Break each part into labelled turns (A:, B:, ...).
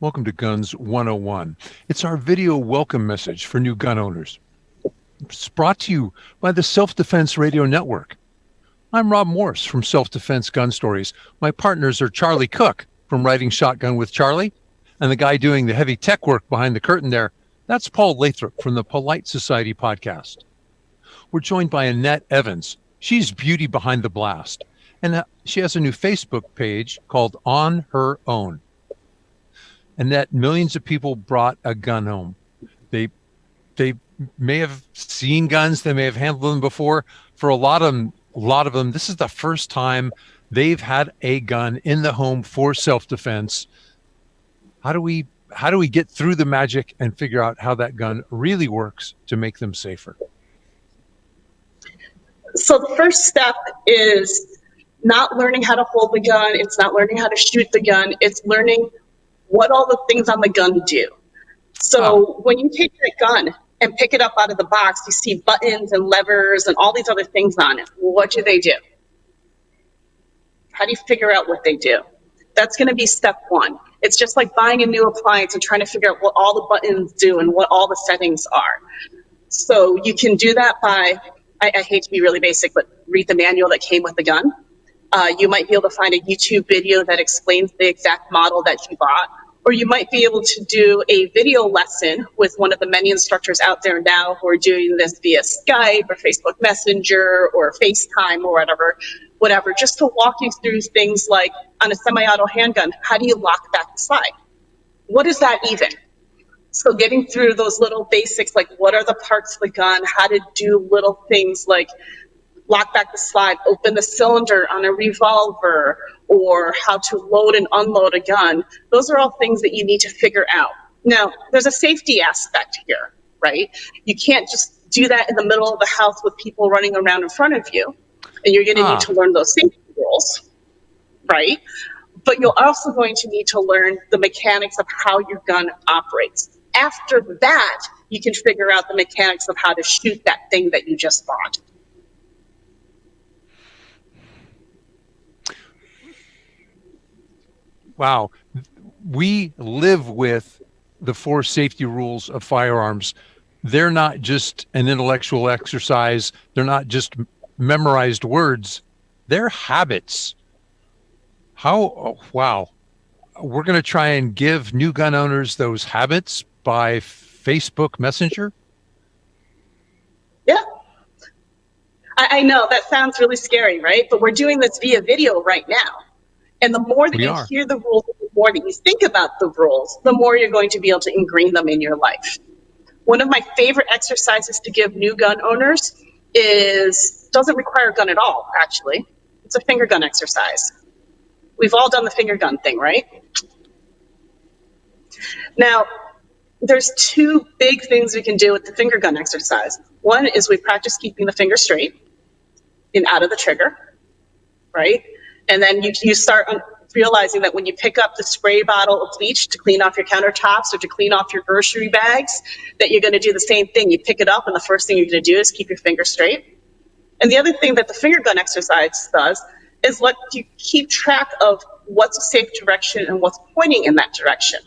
A: Welcome to Guns 101. It's our video welcome message for new gun owners. It's brought to you by the Self-Defense Radio Network. I'm Rob Morse from Self-Defense Gun Stories. My partners are Charlie Cook from Writing Shotgun with Charlie, and the guy doing the heavy tech work behind the curtain there, that's Paul Lathrop from the Polite Society podcast. We're joined by Annette Evans. She's beauty behind the blast, and she has a new Facebook page called On Her Own. Annette, millions of people brought a gun home. They may have seen guns, they may have handled them before. For a lot of them, this is the first time they've had a gun in the home for self-defense. How do we get through the magic and figure out how that gun really works to make them safer?
B: So the first step is not learning how to hold the gun. It's not learning how to shoot the gun. It's learning what all the things on the gun do. So when you take that gun and pick it up out of the box, you see buttons and levers and all these other things on it. What do they do? How do you figure out what they do? That's going to be step one. It's just like buying a new appliance and trying to figure out what all the buttons do and what all the settings are. So you can do that by, I hate to be really basic, but read the manual that came with the gun. You might be able to find a YouTube video that explains the exact model that you bought. Or you might be able to do a video lesson with one of the many instructors out there now who are doing this via Skype or Facebook Messenger or FaceTime or whatever, just to walk you through things like on a semi-auto handgun, how do you lock back the slide? What is that even? So getting through those little basics, like what are the parts of the gun, how to do little things like lock back the slide, open the cylinder on a revolver, or how to load and unload a gun. Those are all things that you need to figure out. Now, there's a safety aspect here, right? You can't just do that in the middle of the house with people running around in front of you, and you're going to need to learn those safety rules, right? But you're also going to need to learn the mechanics of how your gun operates. After that, you can figure out the mechanics of how to shoot that thing that you just bought.
A: Wow. We live with the 4 safety rules of firearms. They're not just an intellectual exercise. They're not just memorized words. They're habits. Wow. We're going to try and give new gun owners those habits by Facebook Messenger?
B: Yeah. I know that sounds really scary, right? But we're doing this via video right now. And the more that you hear the rules, the more that you think about the rules, the more you're going to be able to ingrain them in your life. One of my favorite exercises to give new gun owners doesn't require a gun at all, actually. It's a finger gun exercise. We've all done the finger gun thing, right? Now, there's 2 big things we can do with the finger gun exercise. One is we practice keeping the finger straight and out of the trigger, right? And then you start realizing that when you pick up the spray bottle of bleach to clean off your countertops or to clean off your grocery bags, that you're going to do the same thing. You pick it up, and the first thing you're going to do is keep your finger straight. And the other thing that the finger gun exercise does is let you keep track of what's a safe direction and what's pointing in that direction.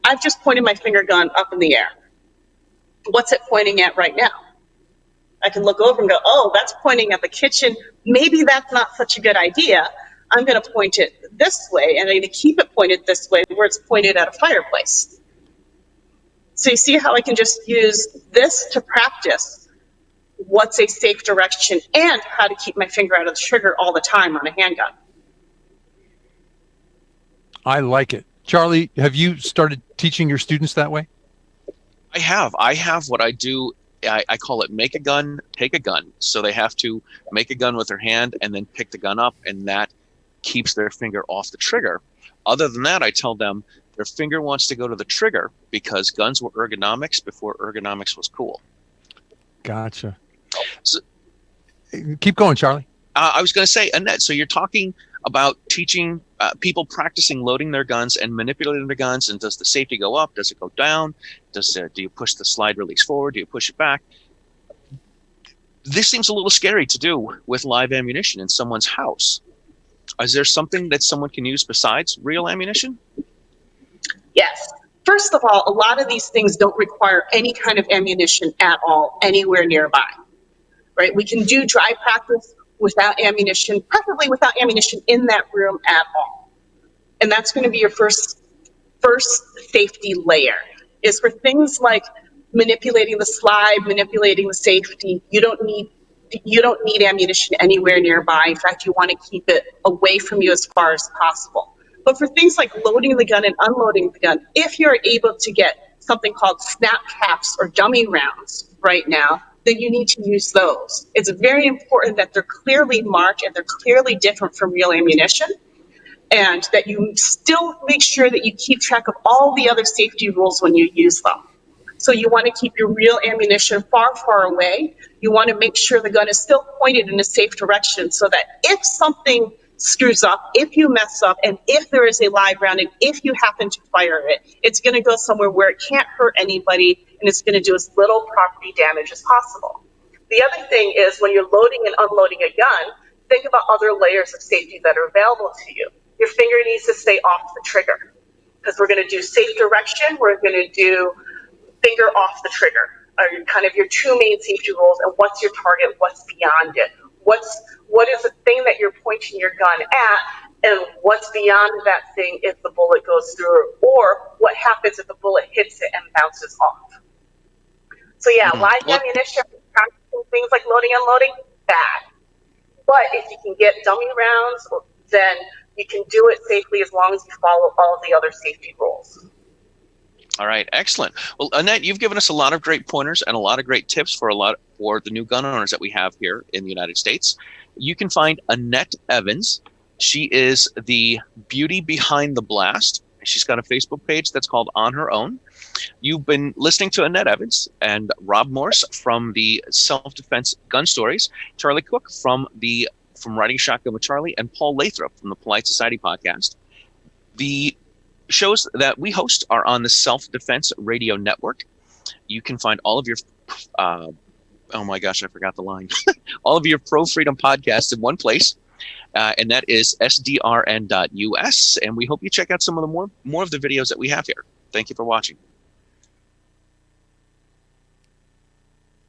B: I've just pointed my finger gun up in the air. What's it pointing at right now? I can look over and go, oh, that's pointing at the kitchen. Maybe that's not such a good idea. I'm going to point it this way, and I'm going to keep it pointed this way where it's pointed at a fireplace. So you see how I can just use this to practice what's a safe direction and how to keep my finger out of the trigger all the time on a handgun.
A: I like it. Charlie, have you started teaching your students that way?
C: I have what I do. I call it make a gun, take a gun. So they have to make a gun with their hand and then pick the gun up, and that keeps their finger off the trigger. Other than that, I tell them their finger wants to go to the trigger because guns were ergonomics before ergonomics was cool.
A: Gotcha. So, keep going, Charlie.
C: I was going to say, Annette, so you're talking about teaching people practicing loading their guns and manipulating their guns, and does the safety go up? Does it go down? Do you push the slide release forward? Do you push it back? This seems a little scary to do with live ammunition in someone's house. Is there something that someone can use besides real ammunition?
B: Yes. First of all, a lot of these things don't require any kind of ammunition at all anywhere nearby, right? We can do dry practice without ammunition, preferably without ammunition in that room at all. And that's going to be your first safety layer. Is for things like manipulating the slide, manipulating the safety. You don't need ammunition anywhere nearby. In fact, you want to keep it away from you as far as possible. But for things like loading the gun and unloading the gun, if you're able to get something called snap caps or dummy rounds right now, then you need to use those. It's very important that they're clearly marked and they're clearly different from real ammunition, and that you still make sure that you keep track of all the other safety rules when you use them. So you want to keep your real ammunition far, far away. You want to make sure the gun is still pointed in a safe direction so that if something screws up, if you mess up, and if there is a live round, and if you happen to fire it, it's going to go somewhere where it can't hurt anybody, and it's going to do as little property damage as possible. The other thing is when you're loading and unloading a gun, think about other layers of safety that are available to you. Your finger needs to stay off the trigger because we're going to do safe direction. We're going to do finger off the trigger are kind of your two main safety rules. And what's your target? What's beyond it? What is the thing that you're pointing your gun at? And what's beyond that thing if the bullet goes through, or what happens if the bullet hits it and bounces off? So yeah, live ammunition, practicing things like loading, unloading, bad. But if you can get dummy rounds, then you can do it safely as long as you follow all of the other safety rules.
C: All right, excellent. Well, Annette, you've given us a lot of great pointers and a lot of great tips for the new gun owners that we have here in the United States. You can find Annette Evans. She is the beauty behind the blast. She's got a Facebook page that's called On Her Own. You've been listening to Annette Evans and Rob Morse from the Self-Defense Gun Stories, Charlie Cook from Riding Shotgun with Charlie, and Paul Lathrop from the Polite Society podcast. The shows that we host are on the Self-Defense Radio Network. You can find all of your, oh my gosh, I forgot the line. All of your Pro Freedom podcasts in one place, and that is sdrn.us. And we hope you check out some of the more of the videos that we have here. Thank you for watching.